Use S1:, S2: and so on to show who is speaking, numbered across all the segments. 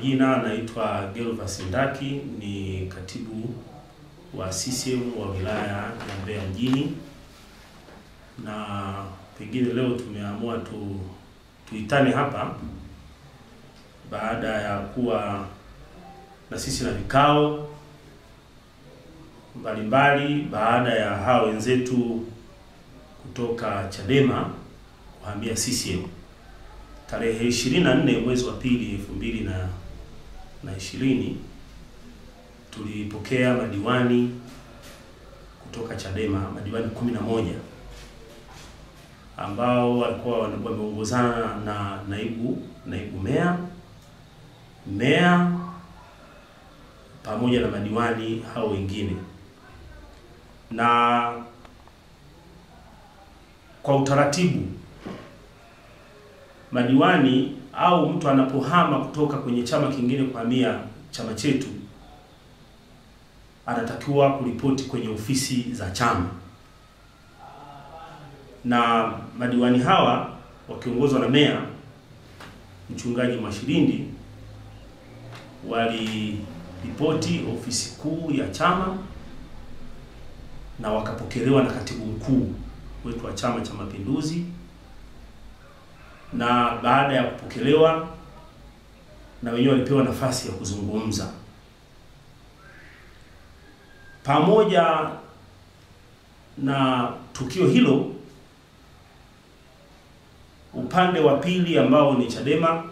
S1: majina naitwa Gervas Ndaki, ni katibu wa CCM wa wilaya ya Mbeya mjini, na pengine leo tumeamua tuitane hapa baada ya kuwa na sisi na vikao mbalimbali baada ya hao wenzetu kutoka Chadema kuhamia CCM. Tarehe 24 mwezi wa pili 2020 tulipokea madiwani kutoka Chadema, madiwani 11 ambao walikuwa wameongozana na naibu meya pamoja na madiwani hao wengine. Na kwa utaratibu, madiwani au mtu anapohama kutoka kwenye chama kingine kuhamia chama chetu anatakiwa kuripoti kwenye ofisi za chama. Na madiwani hawa wakiongozwa na meya Mchungaji Mwashilindi waliripoti ofisi kuu ya chama na wakapokelewa na katibu mkuu wetu wa Chama cha Mapinduzi. Na baada ya kupokelewa, na wenyewe walipewa nafasi ya kuzungumza. Pamoja na tukio hilo, upande wa pili ambao ni Chadema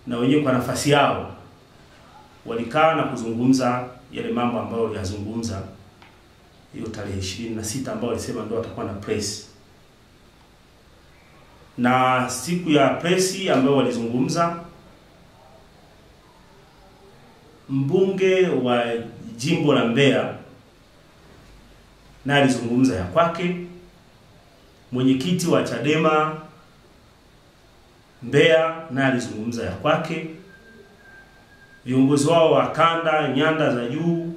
S1: na wenyewe kwa nafasi yao walikaa na kuzungumza yale mambo ambayo waliyazungumza hiyo tarehe 26 ambao walisema ndio watakuwa na press. Na siku ya presi ambayo walizungumza, mbunge wa jimbo la Mbeya na alizungumza ya kwake, mwenyekiti wa Chadema Mbeya na alizungumza ya kwake, viongozi wao wa kanda, nyanda za juu,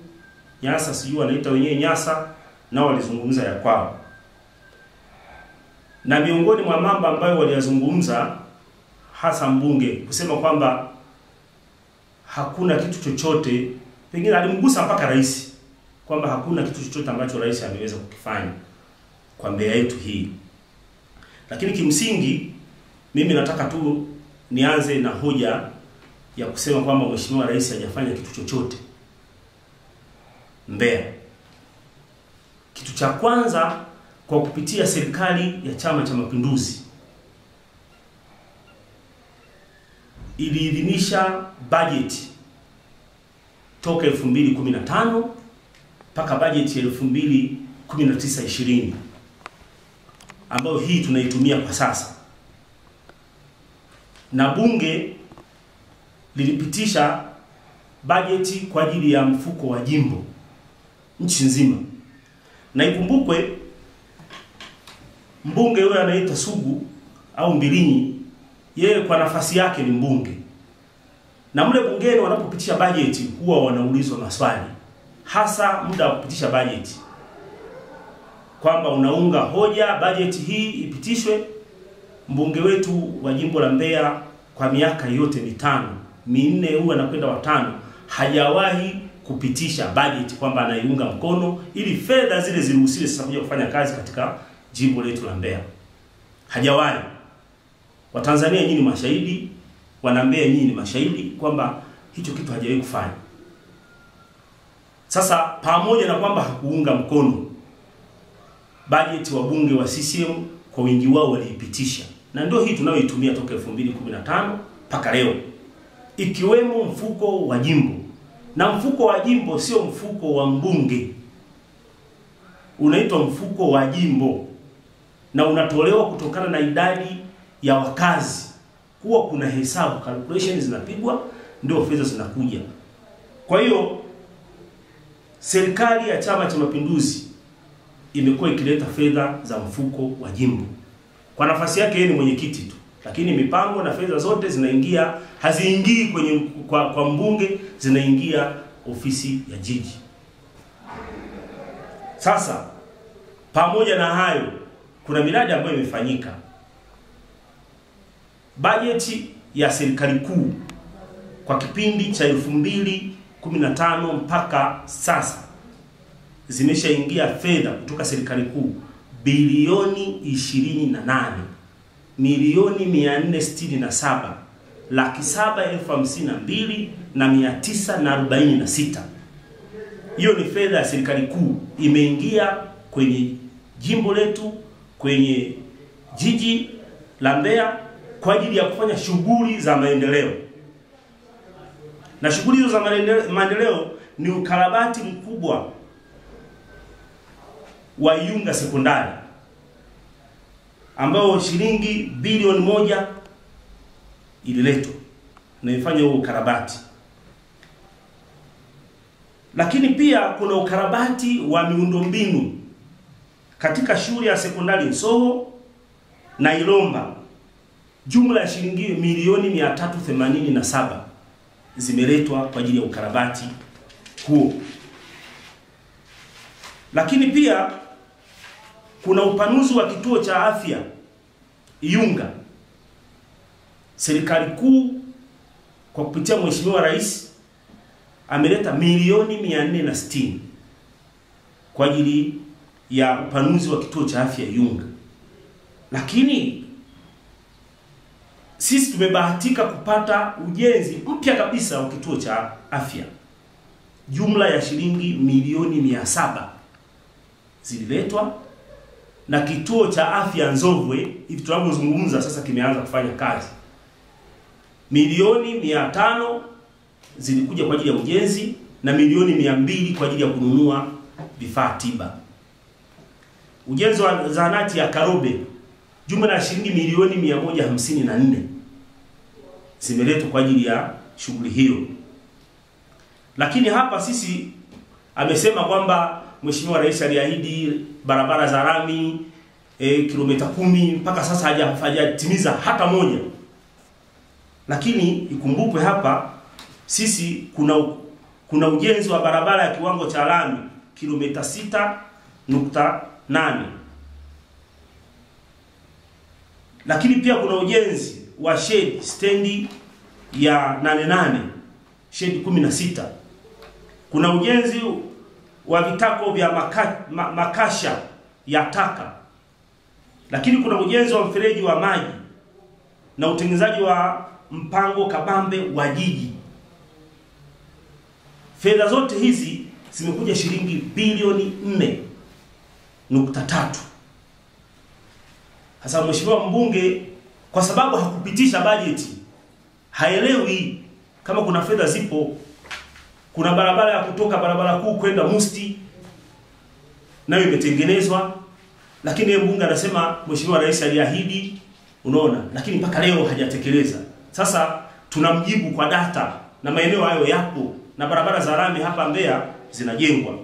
S1: Nyasa sijui wanaita wenyewe Nyasa, nao walizungumza ya kwao. Na miongoni mwa mambo ambayo waliyazungumza, hasa mbunge kusema kwamba hakuna kitu chochote, pengine alimgusa mpaka rais, kwamba hakuna kitu chochote ambacho rais ameweza kukifanya kwa Mbeya yetu hii. Lakini kimsingi mimi nataka tu nianze na hoja ya kusema kwamba mheshimiwa rais hajafanya kitu chochote Mbeya. Kitu cha kwanza, kwa kupitia serikali ya Chama cha Mapinduzi iliidhinisha bajeti toka 2015 mpaka bajeti ya 2019-20 ambayo hii tunaitumia kwa sasa. Na bunge lilipitisha bajeti kwa ajili ya mfuko wa jimbo nchi nzima. Na ikumbukwe mbunge yule anaitwa Sugu au Mbilinyi, yeye kwa nafasi yake ni mbunge. Na mle bungeni wanapopitisha bajeti huwa wanaulizwa maswali, hasa muda wa kupitisha bajeti, kwamba unaunga hoja bajeti hii ipitishwe. Mbunge wetu wa jimbo la Mbeya kwa miaka yote minne huwa anakwenda watano, hajawahi kupitisha bajeti kwamba anaiunga mkono ili fedha zile ziruhusiwe sasa kuja kufanya kazi katika jimbo letu la Mbeya. Hajawahi. Watanzania nyinyi mashahidi, wana Mbeya nyinyi ni mashahidi kwamba hicho kitu hajawahi kufanya. Sasa pamoja na kwamba hakuunga mkono bajeti, wa bunge wa CCM kwa wingi wao waliipitisha. Na ndio hii tunayoitumia toka 2015 mpaka leo, ikiwemo mfuko wa jimbo. Na mfuko wa jimbo sio mfuko wa mbunge, unaitwa mfuko wa jimbo, na unatolewa kutokana na idadi ya wakazi. Huwa kuna hesabu, calculations zinapigwa, ndio fedha zinakuja. Kwa hiyo serikali ya Chama cha Mapinduzi imekuwa ikileta fedha za mfuko wa jimbo. Kwa nafasi yake yeye ni mwenyekiti tu, lakini mipango na fedha zote zinaingia, haziingii kwenye kwa mbunge, zinaingia ofisi ya jiji. Sasa pamoja na hayo, kuna miradi ambayo imefanyika. Bajeti ya serikali kuu kwa kipindi cha 2015 mpaka sasa zimeshaingia fedha kutoka serikali kuu bilioni 28,747,752,946. Hiyo ni fedha ya serikali kuu imeingia kwenye jimbo letu, kwenye jiji la Mbeya kwa ajili ya kufanya shughuli za maendeleo. Na shughuli hizo za maendeleo ni ukarabati mkubwa wa Iyunga sekondari ambao shilingi bilioni 1 ililetwa na ifanye huo ukarabati. Lakini pia kuna ukarabati wa miundombinu katika shule ya sekondari Nsoho na Ilomba. Jumla ya shilingi milioni 387 zimeletwa kwa ajili ya ukarabati huo. Lakini pia kuna upanuzi wa kituo cha afya Iyunga. Serikali kuu kwa kupitia Mheshimiwa Rais ameleta milioni 460 kwa ajili ya upanuzi wa kituo cha afya Iyunga. Lakini sisi tumebahatika kupata ujenzi mpya kabisa wa kituo cha afya. Jumla ya shilingi milioni 700 zililetwa, na kituo cha afya Nzovwe hivi tunapozungumza sasa kimeanza kufanya kazi. Milioni 500 zilikuja kwa ajili ya ujenzi na milioni 200 kwa ajili ya kununua vifaa tiba. Ujenzi wa zahanati ya Karobe, jumla ya shilingi milioni 154 zimeletwa kwa ajili ya shughuli hiyo. Lakini hapa sisi amesema kwamba Mheshimiwa Rais aliahidi barabara za lami kilomita 10, mpaka sasa hajatimiza hata moja. Lakini ikumbukwe hapa sisi kuna ujenzi wa barabara ya kiwango cha lami kilomita 6.8. Lakini pia kuna ujenzi wa shed stendi ya 88, shed 16. Kuna ujenzi wa vitako vya makasha ya taka. Lakini kuna ujenzi wa mfereji wa maji na utengenezaji wa mpango kabambe wa jiji. Fedha zote hizi zimekuja shilingi bilioni 4.3. Hasa Mheshimiwa mbunge kwa sababu hakupitisha bajeti haelewi kama kuna fedha zipo. Kuna barabara ya kutoka barabara kuu kwenda Musti nayo imetengenezwa, lakini mbunge anasema Mheshimiwa Rais aliahidi, unaona, lakini mpaka leo hajatekeleza. Sasa tunamjibu kwa data na maeneo hayo yapo, na barabara za lami hapa Mbeya zinajengwa.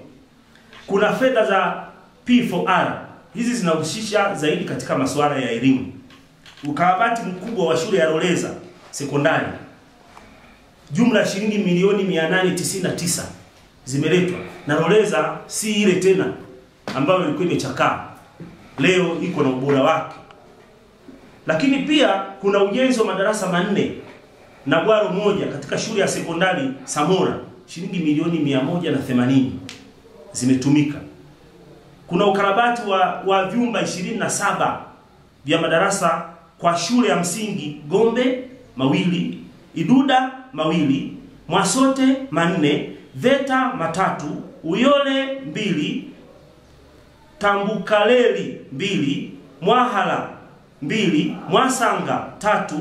S1: Kuna fedha za P4R, hizi zinahusisha zaidi katika masuala ya elimu. Ukarabati mkubwa wa shule ya Roleza sekondari, jumla ya shilingi milioni 899 zimeletwa. Na Roleza si ile tena ambayo ilikuwa imechakaa, leo iko na ubora wake. Lakini pia kuna ujenzi wa madarasa 4 na bwaro moja katika shule ya sekondari Samora, shilingi milioni 180 zimetumika. Kuna ukarabati wa vyumba 27 vya madarasa kwa shule ya msingi Gombe 2, Iduda 2, Mwasote 4, Veta 3, Uyole 2, Tambukaleli 2, Mwahala 2, Mwasanga 3,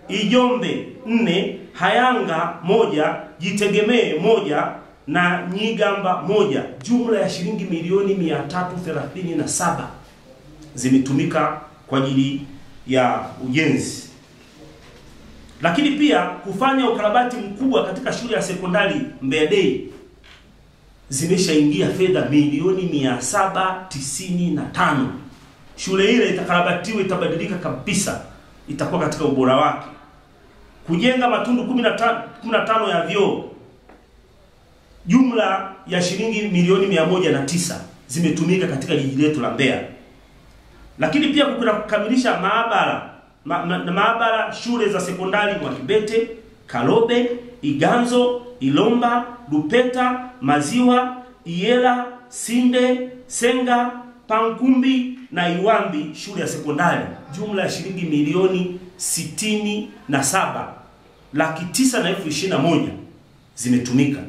S1: Ijombe 4, Hayanga 1, Jitegemee 1 na Nyigamba 1. Jumla ya shilingi milioni 337 zimetumika kwa ajili ya ujenzi. Lakini pia kufanya ukarabati mkubwa katika shule ya sekondari Mbeya Day zimeshaingia fedha milioni 795. Shule ile itakarabatiwa, itabadilika kabisa, itakuwa katika ubora wake. Kujenga matundu 15 ya vyoo, jumla ya shilingi milioni 109 zimetumika katika jiji letu la Mbeya. Lakini pia kuna kukamilisha maabara maabara shule za sekondari Mwakibete, Kalobe, Iganzo, Ilomba, Lupeta, Maziwa, Iyela, Sinde, Senga, Pankumbi na Iwambi shule ya sekondari. Jumla ya shilingi milioni 67,921,000 zimetumika.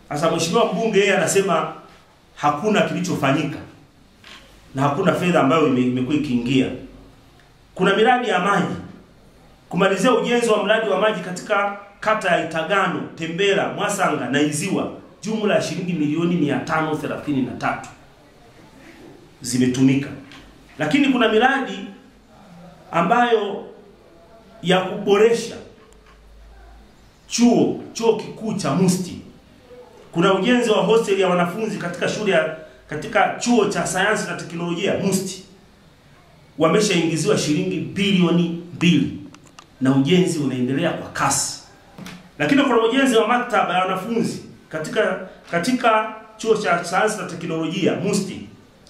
S1: Sasa mheshimiwa mbunge yeye anasema hakuna kilichofanyika na hakuna fedha ambayo imekuwa ikiingia. Kuna miradi ya maji. Kumalizia ujenzi wa mradi wa maji katika kata ya Itagano, Tembera, Mwasanga na Iziwa, jumla ya shilingi milioni 533 zimetumika. Lakini kuna miradi ambayo ya kuboresha chuo kikuu cha Musti. Kuna ujenzi wa hostel ya wanafunzi katika chuo cha sayansi na teknolojia Musti. Wameshaingiziwa shilingi bilioni 2 na ujenzi unaendelea kwa kasi. Lakini kuna ujenzi wa maktaba ya wanafunzi katika chuo cha sayansi na teknolojia Musti,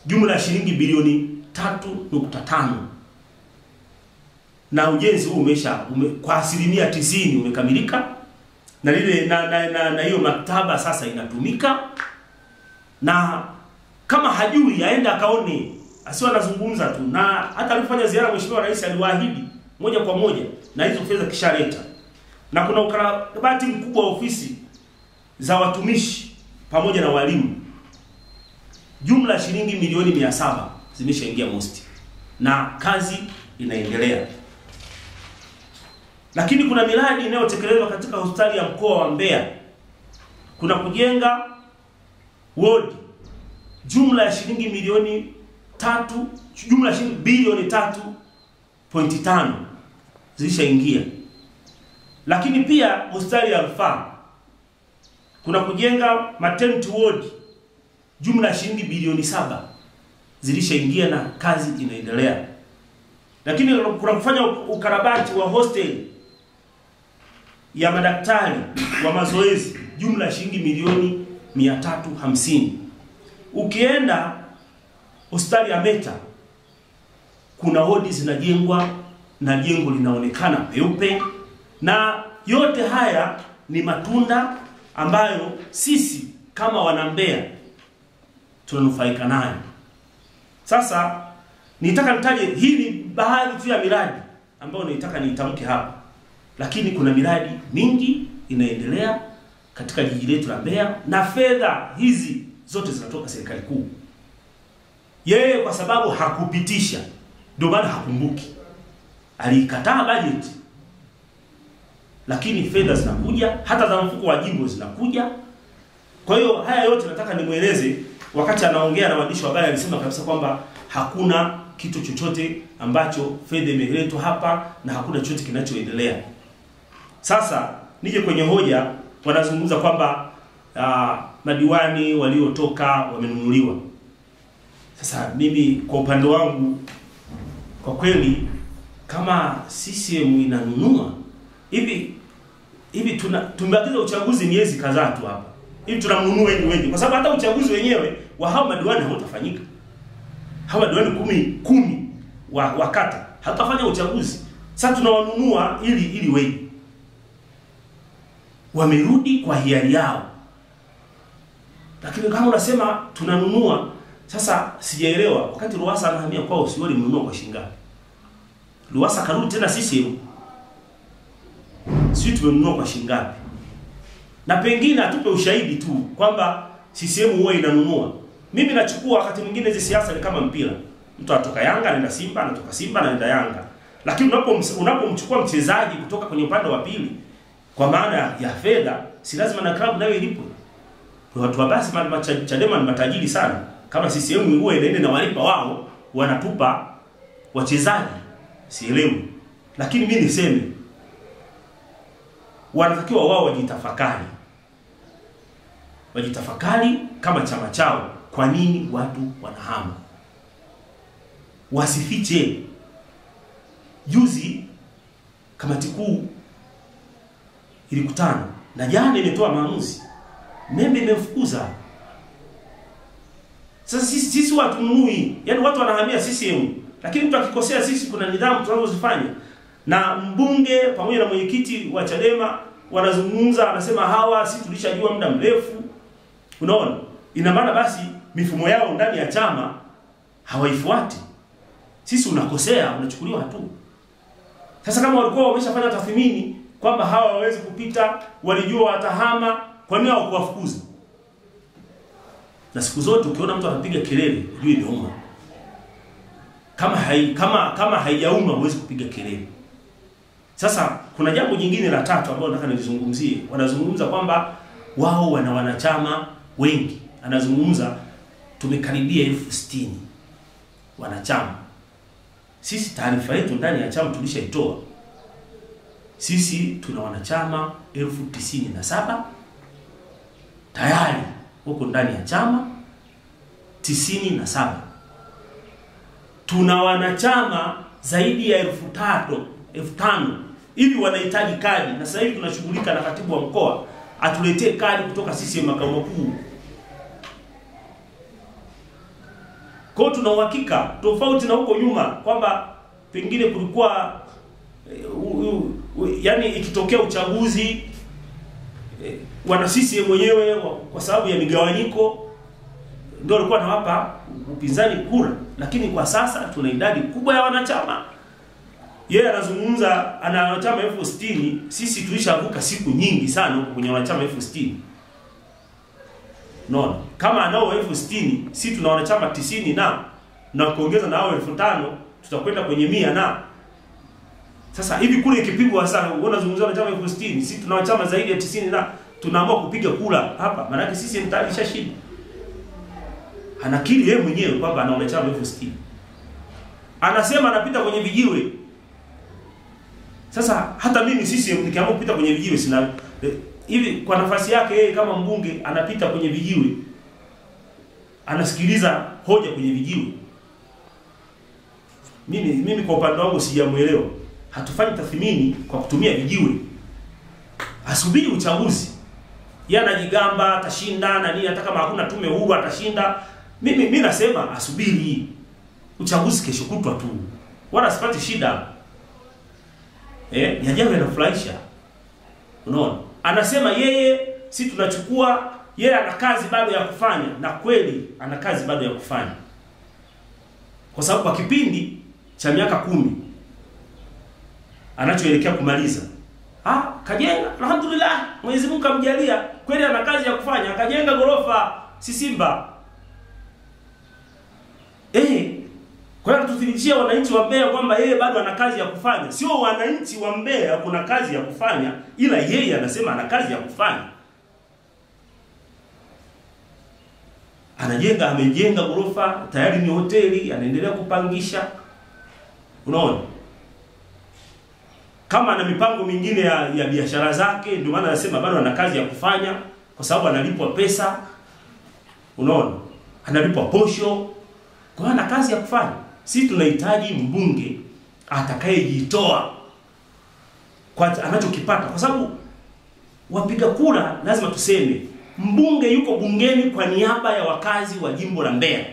S1: jumla ya shilingi bilioni 3.5. Na ujenzi huu kwa asilimia 90 umekamilika. Na lile na hiyo maktaba sasa inatumika. Na kama hajui aenda akaone, asiwe anazungumza tu. Na hata alifanya ziara mheshimiwa rais aliwaahidi moja kwa moja na hizo fedha kishaleta. Na kuna ukarabati mkubwa wa ofisi za watumishi pamoja na walimu. Jumla shilingi milioni 700 zimeshaingia Musti na kazi inaendelea. Lakini kuna miradi inayotekelezwa katika hospitali ya mkoa wa Mbeya. Kuna kujenga ward, jumla ya shilingi milioni 3, jumla ya shilingi bilioni 3.5 zilishaingia. Lakini pia hospitali ya rufaa kuna kujenga maternity ward, jumla ya shilingi bilioni 7 zilishaingia na kazi inaendelea. Lakini kuna kufanya ukarabati wa hostel ya madaktari wa mazoezi, jumla ya shilingi milioni 350. Ukienda hospitali ya Meta kuna wodi zinajengwa na jengo linaonekana peupe, na yote haya ni matunda ambayo sisi kama wana Mbeya tunanufaika nayo. Sasa nitaka nitaje, hii ni baadhi tu ya miradi ambayo nitaka niitamke hapa. Lakini kuna miradi mingi inaendelea katika jiji letu la Mbeya, na fedha hizi zote zinatoka serikali kuu. Yeye kwa sababu hakupitisha ndio maana hakumbuki. Alikataa budget. Lakini fedha zinakuja, hata za mfuko wa jimbo zinakuja. Kwa hiyo haya yote nataka nimueleze. Wakati anaongea na waandishi wa habari alisema kabisa kwamba hakuna kitu chochote ambacho fedha imeletwa hapa na hakuna chochote kinachoendelea. Sasa nije kwenye hoja, wanazungumza kwamba madiwani waliotoka wamenunuliwa. Sasa mimi kwa upande wangu kwa kweli, kama CCM inanunua hivi tumebakiza uchaguzi miezi kadhaa tu hapa. Hivi tunamnunua wengi kwa sababu hata uchaguzi wenyewe wa hao madiwani hautafanyika. Hao madiwani 10 wa kata hatafanya uchaguzi. Sasa tunawanunua ili wengi. Wamerudi kwa hiari yao. Lakini kama unasema tunanunua, sasa sijaelewa, wakati Lowassa anahamia kwao sio alimnunua kwa shilingi ngapi? Lowassa karudi tena CCM. Sisi tumenunua kwa shilingi ngapi? Na pengine atupe ushahidi tu kwamba CCM huwa inanunua. Mimi nachukua wakati mwingine hizo siasa ni kama mpira. Mtu anatoka Yanga anaenda Simba, anatoka Simba anaenda Yanga. Lakini unapomchukua mchezaji kutoka kwenye upande wa pili kwa maana ya fedha, si lazima na klabu nayo ilipo. Kwa watu wa basi Chadema ni matajiri sana. Kama CCM huwa inaenda na walipa wao, wanatupa wachezaji, sielewi. Lakini mimi niseme wanatakiwa wao wajitafakari kama chama chao, kwa nini watu wanahama. Wasifiche. Juzi kamati kuu ilikutana na jana imetoa maamuzi. Membe imemfukuza. Sasa sisi watu nunui, yani watu wanahamia CCM Lakini mtu akikosea, sisi kuna nidhamu tunazozifanya. Na mbunge pamoja na mwenyekiti wa Chadema wanazungumza, anasema hawa si tulishajua muda mrefu. Unaona? Ina maana basi mifumo yao ndani ya chama hawaifuati. Sisi unakosea, unachukuliwa hatua. Sasa kama walikuwa wameshafanya tathmini kwamba hawa hawawezi kupita, walijua watahama, kwa nini hawakuwafukuza? Na siku zote ukiona mtu anapiga kelele, ujue imeuma. Kama haijauma huwezi kupiga kelele. Sasa kuna jambo jingine la tatu ambalo nataka nilizungumzie. Wanazungumza kwamba wao wana wanachama wengi. Anazungumza tumekaribia 60,000 wanachama. Sisi taarifa yetu ndani ya chama tulishaitoa. Sisi tuna wanachama 97,000 tayari huko ndani ya chama 97. Tuna wanachama zaidi ya 3,000 hivi wanahitaji kadi, na sasa hivi tunashughulika na katibu wa mkoa atuletee kadi kutoka CCM makao makuu. Kwa tuna uhakika tofauti na huko nyuma kwamba pengine kulikuwa yani ikitokea uchaguzi wana CCM wenyewe kwa sababu ya migawanyiko ndio walikuwa nawapa upinzani kura, lakini kwa sasa tuna idadi kubwa ya wanachama. Yeye anazungumza ana wanachama 60,000, sisi tulishavuka siku nyingi sana huko kwenye wanachama 60,000. Unaona? Kama anao 60,000, sisi tuna wanachama 90 na kuongeza na hao 5,000 tutakwenda kwenye 100 na. Sasa hivi kule ikipigwa sana, unazungumzia wanachama 60,000, sisi tuna wanachama zaidi ya 90 na tunaamua kupiga kura hapa. Maana yake sisi tayari shashinda. Anakiri yeye mwenyewe kwamba ana wanachama 60,000. Anasema anapita kwenye vijiwe. Sasa hata mimi sisi nikiamua kupita kwenye vijiwe sina hivi kwa nafasi yake yeye kama mbunge anapita kwenye vijiwe. Anasikiliza hoja kwenye vijiwe. Mimi kwa upande wangu sijamuelewa. Hatufanyi tathmini kwa kutumia vijiwe. Asubiri uchaguzi. Yeye anajigamba atashinda na nini, hata kama hakuna tume huru atashinda. Mimi nasema asubiri uchaguzi kesho kutwa tu. Wala sipati shida. Yajayo yanafurahisha. Unaona? Anasema yeye si tunachukua, yeye ana kazi bado ya kufanya, na kweli ana kazi bado ya kufanya. Kwa sababu kwa kipindi cha miaka 10 anachoelekea kumaliza, kajenga, alhamdulillah, Mwenyezi Mungu kamjalia, kweli ana kazi ya kufanya, akajenga gorofa Sisimba. Kwa hiyo tuthibitishia wananchi wa Mbeya kwamba yeye bado ana kazi ya kufanya. Sio wananchi wa Mbeya kuna kazi ya kufanya, ila yeye anasema ana kazi ya kufanya. Amejenga gorofa, tayari ni hoteli, anaendelea kupangisha. Unaona? Kama ana mipango mingine ya biashara zake, ndio maana anasema bado ana kazi ya kufanya kwa sababu analipwa pesa. Unaona? Analipwa posho. Kwa hiyo ana kazi ya kufanya. Sisi tunahitaji mbunge atakayejitoa kwa anachokipata, kwa sababu wapiga kura lazima tuseme mbunge yuko bungeni kwa niaba ya wakazi wa jimbo la Mbeya.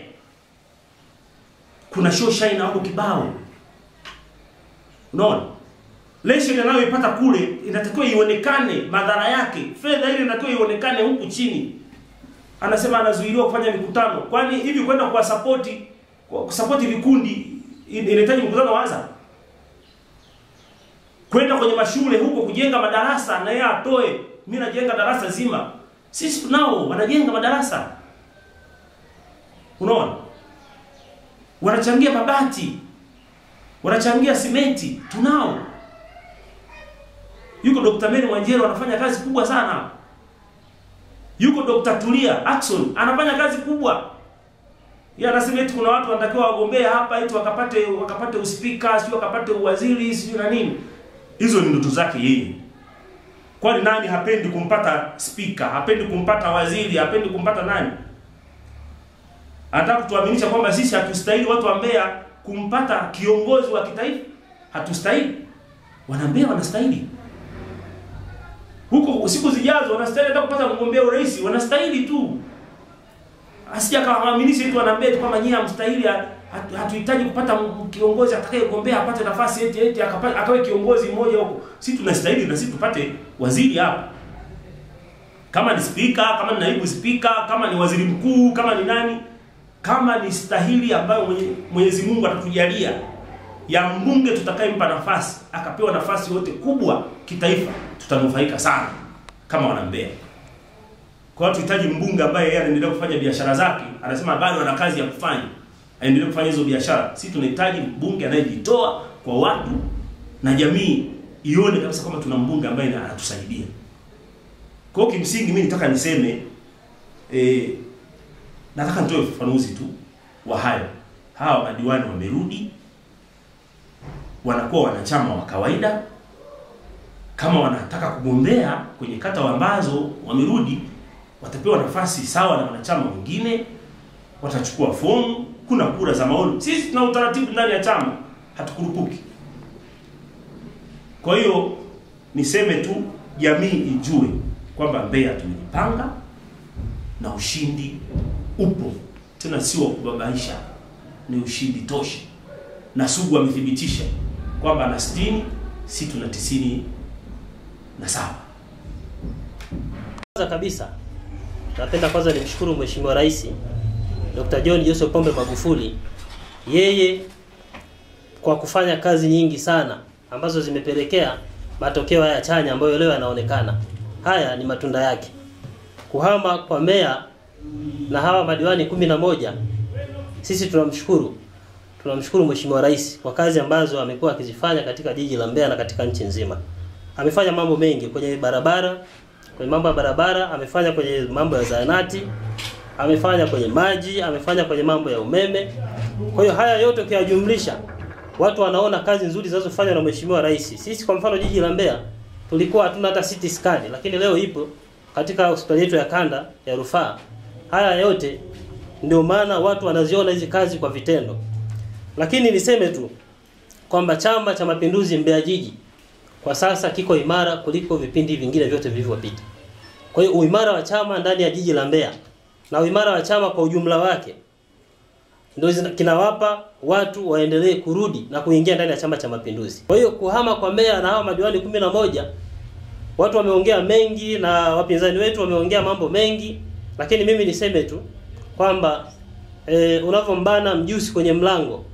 S1: Kuna show shine hapo kibao. Unaona? Leshen anayoipata kule inatakiwa ionekane madhara yake. Fedha ile inatakiwa ionekane huku chini. Anasema anazuiliwa kufanya mikutano. Kwani hivi kwenda kwa support vikundi inahitaji mkutano waza? Kwenda kwenye mashule huko kujenga madarasa na yeye atoe, mimi najenga darasa zima. Sisi tunao wanajenga madarasa. Unaona? Wanachangia mabati. Wanachangia simenti, tunao. Yuko Dr. Mary Wanjero anafanya kazi kubwa sana. Yuko Dr. Tulia Ackson anafanya kazi kubwa. Yeye anasema eti kuna watu wanatakiwa wagombea hapa eti wakapate uspika, sio wakapate uwaziri, sio na nini. Hizo ni ndoto zake yeye. Kwani nani hapendi kumpata speaker, hapendi kumpata waziri, hapendi kumpata nani? Anataka kutuaminisha kwamba sisi hatustahili watu wa Mbeya kumpata kiongozi wa kitaifa? Hatustahili. Wana Mbeya wanastahili. Huko siku zijazo wanastahili hata kupata mgombea urais, wanastahili tu. Asija kawaaminishe tu wanaambia tu kama nyinyi hamstahili, hatuhitaji kupata kiongozi atakayegombea apate nafasi eti akawe kiongozi mmoja huko. Sisi tunastahili na sisi tupate waziri hapa. Kama ni speaker, kama ni naibu speaker, kama ni waziri mkuu, kama ni nani, kama ni stahili ambayo Mwenyezi Mungu atatujalia ya mbunge tutakayempa nafasi, akapewa nafasi yote kubwa kitaifa, tutanufaika sana kama wana Mbeya. Kwa hiyo tunahitaji mbunge ambaye yeye anaendelea kufanya biashara zake, anasema bado ana kazi ya kufanya, aendelee kufanya hizo biashara. Sisi tunahitaji mbunge anayejitoa kwa watu na jamii ione kabisa kama tuna mbunge ambaye anatusaidia. Kwa hiyo kimsingi mimi nataka niseme nataka nitoe ufafanuzi tu wa hayo. Hawa madiwani wamerudi, wanakuwa wanachama wa kawaida. Kama wanataka kugombea kwenye kata ambazo wamerudi, watapewa nafasi sawa na wanachama wengine, watachukua fomu, kuna kura za maoni. Sisi tuna utaratibu ndani ya chama, hatukurupuki. Kwa hiyo niseme tu jamii ijue kwamba Mbeya tumejipanga na ushindi upo. Tena sio kubabaisha, ni ushindi tosha. Na Sugu amethibitisha kwamba na 60, sisi tuna 97.
S2: Kwanza kabisa napenda kwanza nimshukuru Mheshimiwa Rais Dr. John Joseph Pombe Magufuli, yeye kwa kufanya kazi nyingi sana ambazo zimepelekea matokeo haya chanya ambayo leo yanaonekana. Haya ni matunda yake. Kuhama kwa meya na hawa madiwani 11, sisi tunamshukuru Mheshimiwa Rais kwa kazi ambazo amekuwa akizifanya katika jiji la Mbeya na katika nchi nzima. Amefanya mambo mengi kwenye barabara, kwenye mambo ya barabara, amefanya kwenye mambo ya zahanati, amefanya kwenye maji, amefanya kwenye mambo ya umeme. Kwa hiyo haya yote ukiyajumlisha, watu wanaona kazi nzuri zinazofanywa na Mheshimiwa Rais. Sisi kwa mfano jiji la Mbeya tulikuwa hatuna hata CT scan, lakini leo ipo katika hospitali yetu ya kanda ya rufaa. Haya yote ndio maana watu wanaziona hizi kazi kwa vitendo. Lakini niseme tu kwamba Chama cha Mapinduzi Mbeya jiji kwa sasa kiko imara kuliko vipindi vingine vyote vilivyopita. Kwa hiyo uimara wa chama ndani ya jiji la Mbeya na uimara wa chama kwa ujumla wake ndio kinawapa watu waendelee kurudi na kuingia ndani ya Chama cha Mapinduzi. Kwa hiyo kuhama kwa meya na hawa madiwani 11, watu wameongea mengi na wapinzani wetu wameongea mambo mengi, lakini mimi niseme tu kwamba unavombana mjusi kwenye mlango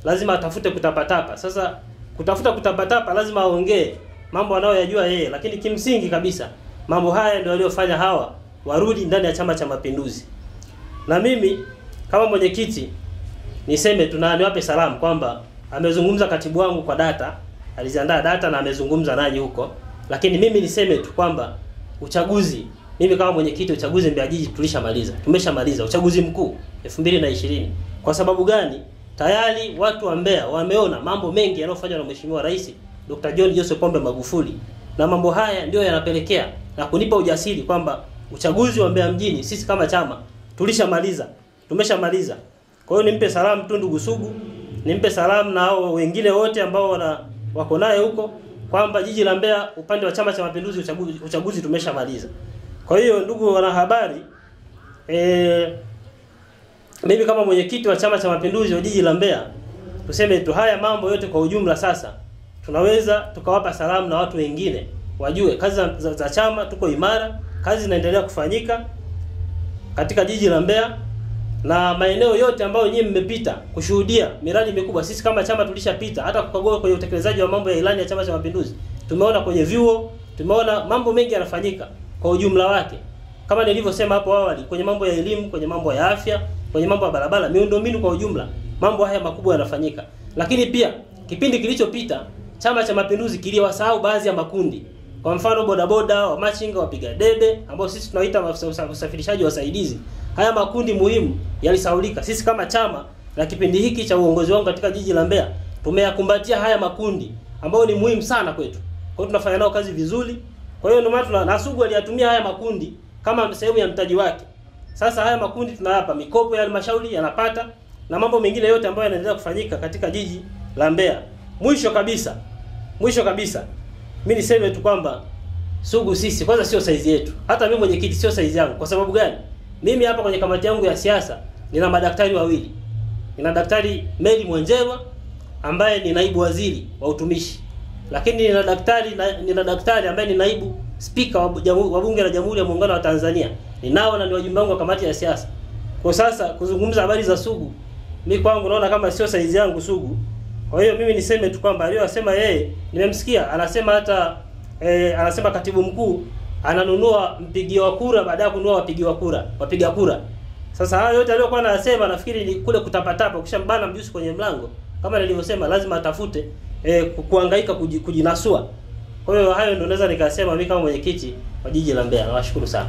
S2: lazima atafute kutapatapa. Sasa kutafuta kutapatapa lazima aongee mambo anayoyajua yeye, lakini kimsingi kabisa mambo haya ndio waliofanya hawa warudi ndani ya Chama cha Mapinduzi. Na mimi kama mwenyekiti niseme niwape salamu kwamba amezungumza katibu wangu kwa data, aliziandaa data na amezungumza nanyi huko. Lakini mimi niseme tu kwamba uchaguzi, mimi kama mwenyekiti uchaguzi Mbeya jiji tumeshamaliza uchaguzi mkuu 2020. Kwa sababu gani? Tayari watu wa Mbeya wameona mambo mengi yanayofanywa na Mheshimiwa Rais Dr. John Joseph Pombe Magufuli, na mambo haya ndio yanapelekea na kunipa ujasiri kwamba uchaguzi wa Mbeya mjini sisi kama chama tumeshamaliza. Kwa hiyo nimpe salamu tu ndugu Sugu, nimpe salamu na hao wengine wote ambao wako naye huko kwamba jiji la Mbeya upande wa Chama cha Mapinduzi uchaguzi tumeshamaliza. Kwa hiyo ndugu wanahabari, mimi kama mwenyekiti wa Chama cha Mapinduzi wa jiji la Mbeya tuseme tu haya mambo yote kwa ujumla. Sasa tunaweza tukawapa salamu na watu wengine wajue kazi za chama tuko imara, kazi inaendelea kufanyika katika jiji la Mbeya na maeneo yote ambayo nyinyi mmepita kushuhudia miradi mikubwa. Sisi kama chama tulishapita hata kukagua kwenye utekelezaji wa mambo ya ilani ya Chama cha Mapinduzi. Tumeona kwenye vyuo, tumeona mambo mengi yanafanyika kwa ujumla wake. Kama nilivyosema hapo awali, kwenye mambo ya elimu, kwenye mambo ya afya, kwenye mambo ya barabara, miundombinu kwa ujumla, mambo haya makubwa yanafanyika. Lakini pia kipindi kilichopita Chama cha Mapinduzi kiliwasahau baadhi ya makundi. Kwa mfano bodaboda, wa machinga, wapiga debe ambao sisi tunaita usafirishaji wasaidizi. Haya makundi muhimu yalisahaulika. Sisi kama chama na kipindi hiki cha uongozi wangu katika jiji la Mbeya tumeyakumbatia haya makundi ambao ni muhimu sana kwetu. Kwa hiyo tunafanya nao kazi vizuri. Kwa hiyo ndio maana na Sugu aliyatumia haya makundi kama sehemu ya mtaji wake. Sasa haya makundi tunayapa mikopo ya halmashauri yanapata na mambo mengine yote ambayo yanaendelea kufanyika katika jiji la Mbeya. Mwisho kabisa mimi niseme tu kwamba Sugu sisi kwanza sio size yetu. Hata mimi mwenyekiti sio size yangu. Kwa sababu gani? Mimi hapa kwenye kamati yangu ya siasa nina madaktari wawili. Nina Daktari Mary Mwenjerwa ambaye ni naibu waziri wa utumishi. Lakini nina daktari ambaye ni naibu spika wa bunge la Jamhuri ya Muungano wa Tanzania. Ninao na ni wajumbe wangu wa kamati ya siasa. Kwa sasa kuzungumza habari za Sugu, mimi kwangu naona kama sio saizi yangu Sugu. Kwa hiyo mimi niseme tu kwamba aliyosema yeye, nimemsikia anasema hata anasema katibu mkuu ananunua mpigia wa kura baada ya kununua wapiga kura. Sasa hayo yote aliyokuwa anasema nafikiri ni kule kutapatapa, ukishambana mjusi kwenye mlango kama nilivyosema lazima atafute kuhangaika kujinasua. Kwa hiyo hayo ndio naweza nikasema mimi kama mwenyekiti wa jiji la Mbeya. Nawashukuru sana.